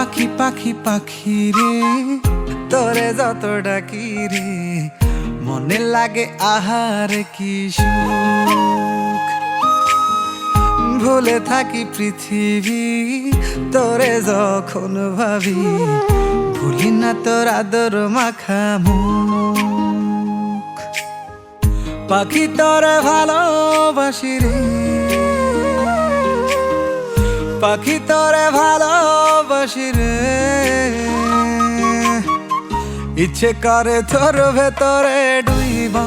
পাখি পাখি পাখি রে, তোরে যত ডাকি রে মনে লাগে আহার কি সুখ। ভুলে থাকি পৃথিবী তোরে যখন ভাবি, ভুলি না তোর আদর মাখা মুখ। পাখি তোরে ভালোবাসি রে, পাখি তোরে ভালোবাসি রে, ইচ্ছে করে তোর ভেতরে ডুইবা